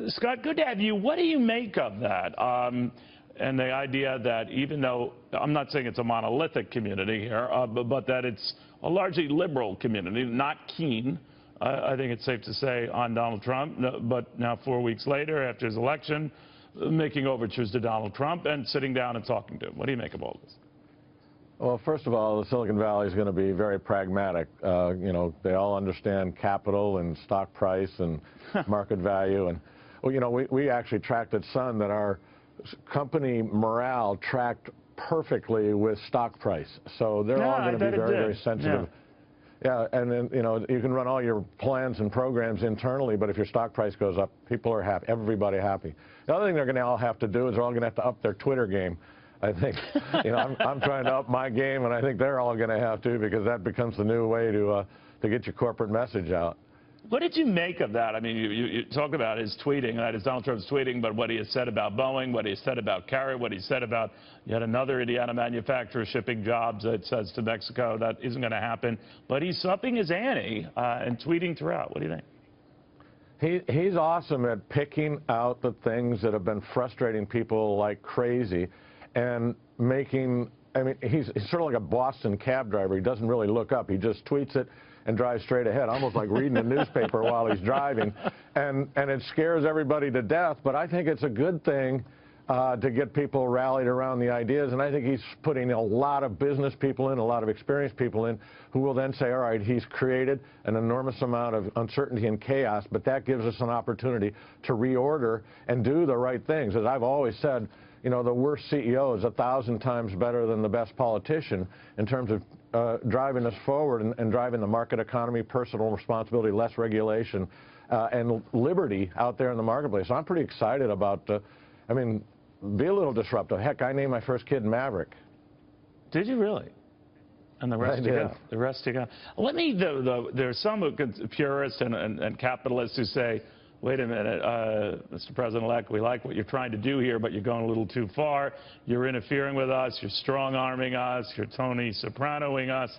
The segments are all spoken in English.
Scott, good to have you. What do you make of that? And the idea that even though, I'm not saying it's a monolithic community here, but that it's a largely liberal community, not keen, I think it's safe to say, on Donald Trump, but now 4 weeks later, after his election, making overtures to Donald Trump and sitting down and talking to him. What do you make of all this? Well, first of all, the Silicon Valley is going to be very pragmatic. You know, they all understand capital and stock price and market value. And, well, you know, we actually tracked at Sun that our company morale tracked perfectly with stock price. So they're all going to be very, very sensitive. Yeah, and then, you know, you can run all your plans and programs internally, but if your stock price goes up, people are happy, everybody happy. The other thing they're going to all have to do is they're all going to have to up their Twitter game. I think, you know, I'm trying to up my game, and I think they're all going to have to, because that becomes the new way to get your corporate message out. What did you make of that? I mean, you talk about his tweeting, that is Donald Trump's tweeting, but what he has said about Boeing, what he has said about Carrier, what he said about yet another Indiana manufacturer shipping jobs, it says, to Mexico, that isn't going to happen. But he's upping his ante and tweeting throughout. What do you think? He's awesome at picking out the things that have been frustrating people like crazy and making, I mean, he's sort of like a Boston cab driver. He doesn't really look up. He just tweets it and drives straight ahead, almost like reading a newspaper while he's driving. And it scares everybody to death, but I think it's a good thing to get people rallied around the ideas. And I think he's putting a lot of business people in, a lot of experienced people in, who will then say, all right, he's created an enormous amount of uncertainty and chaos, but that gives us an opportunity to reorder and do the right things. As I've always said, you know, the worst CEO is 1,000 times better than the best politician in terms of driving us forward and driving the market economy, personal responsibility, less regulation, and liberty out there in the marketplace. So I'm pretty excited about, I mean, be a little disruptive. Heck, I named my first kid Maverick. Did you really? And the rest you got. The rest you got. Let me, there's some purists and capitalists who say, wait a minute, Mr. President-elect, we like what you're trying to do here, but you're going a little too far. You're interfering with us. You're strong-arming us. You're Tony Sopranoing us.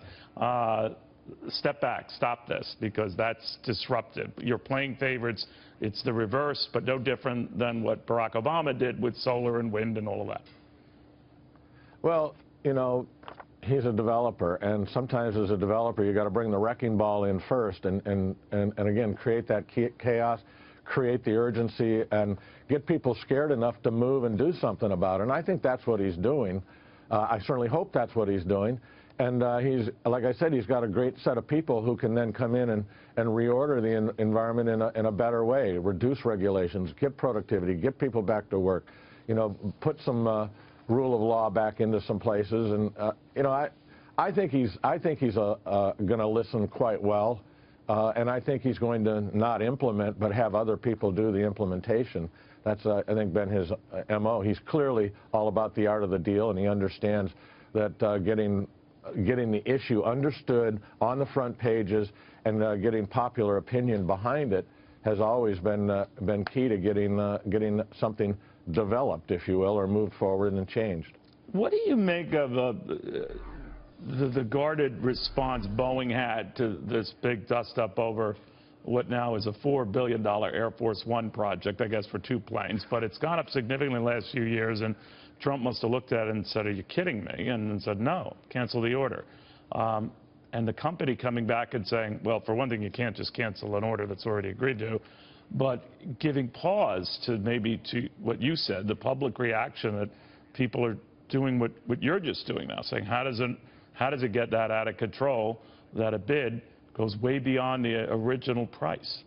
Step back. Stop this, because that's disruptive. You're playing favorites. It's the reverse, but no different than what Barack Obama did with solar and wind and all of that. Well, you know, he's a developer, and sometimes as a developer, you got to bring the wrecking ball in first and again, create that chaos, create the urgency, and get people scared enough to move and do something about it. And I think that's what he's doing. I certainly hope that's what he's doing. And he's, like I said, he's got a great set of people who can then come in and reorder the environment in a better way, reduce regulations, get productivity, get people back to work, you know, put some rule of law back into some places. And, you know, I think he's going to listen quite well. And I think he's going to not implement, but have other people do the implementation. That's, I think, been his MO. He's clearly all about the art of the deal, and he understands that getting the issue understood on the front pages and getting popular opinion behind it has always been key to getting something developed, if you will, or moved forward and changed. What do you make of the guarded response Boeing had to this big dust-up over what now is a $4 billion Air Force One project, I guess, for 2 planes, but it's gone up significantly in the last few years, and Trump must have looked at it and said, are you kidding me? And said, no, cancel the order. And the company coming back and saying, well, for one thing, you can't just cancel an order that's already agreed to, but giving pause to maybe to what you said, the public reaction that people are doing what you're just doing now, saying, how does it get that out of control that a bid goes way beyond the original price?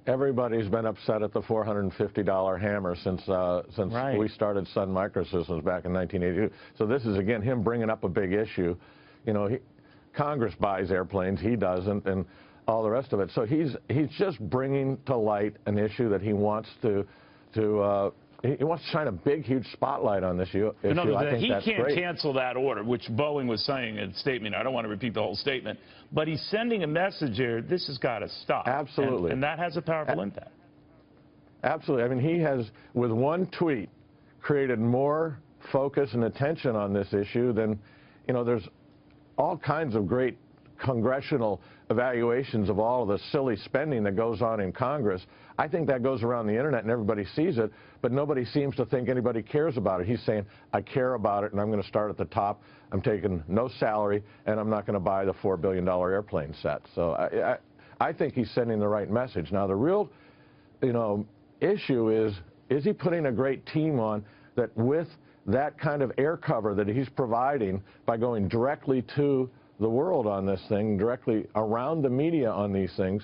Everybody's been upset at the $450 hammer since right. We started Sun Microsystems back in 1982. So this is, again, him bringing up a big issue. You know, Congress buys airplanes, he doesn't, and all the rest of it. So he's just bringing to light an issue that he wants to he wants to shine a big, huge spotlight on this issue. I think he that's can't great. cancel that order, which Boeing was saying in a statement. I don't want to repeat the whole statement, but he's sending a message here, this has got to stop. Absolutely. And that has a powerful impact. Absolutely. I mean, he has, with one tweet, created more focus and attention on this issue than, you know, there's all kinds of great congressional evaluations of all of the silly spending that goes on in Congress. I think that goes around the internet and everybody sees it, but nobody seems to think anybody cares about it. He's saying, I care about it, and I'm going to start at the top. I'm taking no salary, and I'm not going to buy the $4 billion airplane set. So I think he's sending the right message. Now, the real, issue is he putting a great team on that with that kind of air cover that he's providing by going directly to the world on this thing, directly around the media on these things,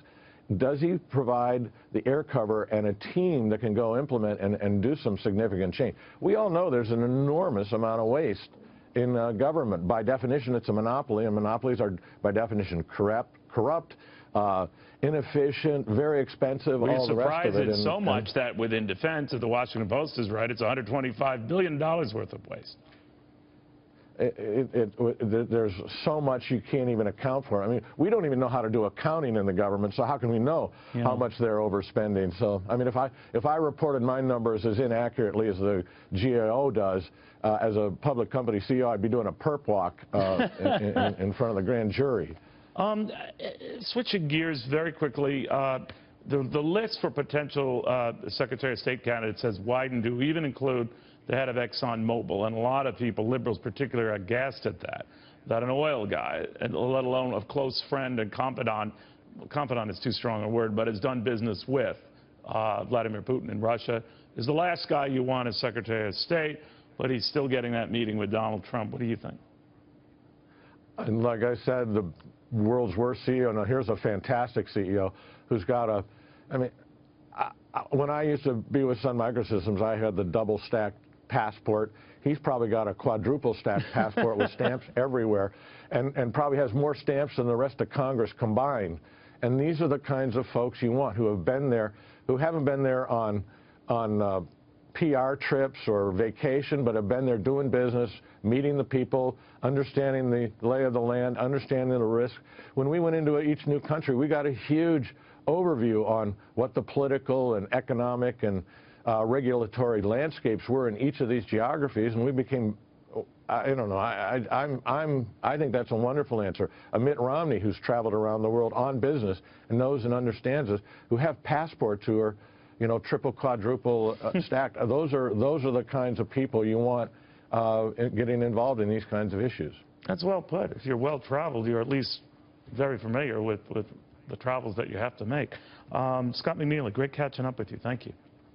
does he provide the air cover and a team that can go implement and do some significant change? We all know there's an enormous amount of waste in government. By definition, it's a monopoly, and monopolies are, by definition, corrupt, inefficient, very expensive, all the rest of it. It's so much that within defense, if the Washington Post is right, it's $125 billion worth of waste. There's so much you can't even account for. I mean, we don't even know how to do accounting in the government, so how can we know how much they're overspending? So, I mean, if I reported my numbers as inaccurately as the GAO does, as a public company CEO, I'd be doing a perp walk in front of the grand jury. Switching gears very quickly, the list for potential Secretary of State candidates has widened to even include the head of ExxonMobil, and a lot of people, liberals particularly, are aghast at that an oil guy, let alone a close friend and confidant is too strong a word, but has done business with Vladimir Putin in Russia, is the last guy you want as Secretary of State, but he's still getting that meeting with Donald Trump. What do you think? And like I said, the world's worst CEO. Now, here's a fantastic CEO who's got a, I mean, when I used to be with Sun Microsystems, I had the double-stacked passport. He's probably got a quadruple-stacked passport with stamps everywhere, and probably has more stamps than the rest of Congress combined. And these are the kinds of folks you want who have been there, who haven't been there on PR trips or vacation, but have been there doing business, meeting the people, understanding the lay of the land, understanding the risk. When we went into each new country, we got a huge overview on what the political and economic and regulatory landscapes were in each of these geographies, and we became, I don't know, I think that's a wonderful answer. A Mitt Romney who's traveled around the world on business and knows and understands us, who have passports who are, triple, quadruple stacked. Those are the kinds of people you want getting involved in these kinds of issues. That's well put. If you're well traveled, you're at least very familiar with the travels that you have to make. Scott McNealy, great catching up with you. Thank you.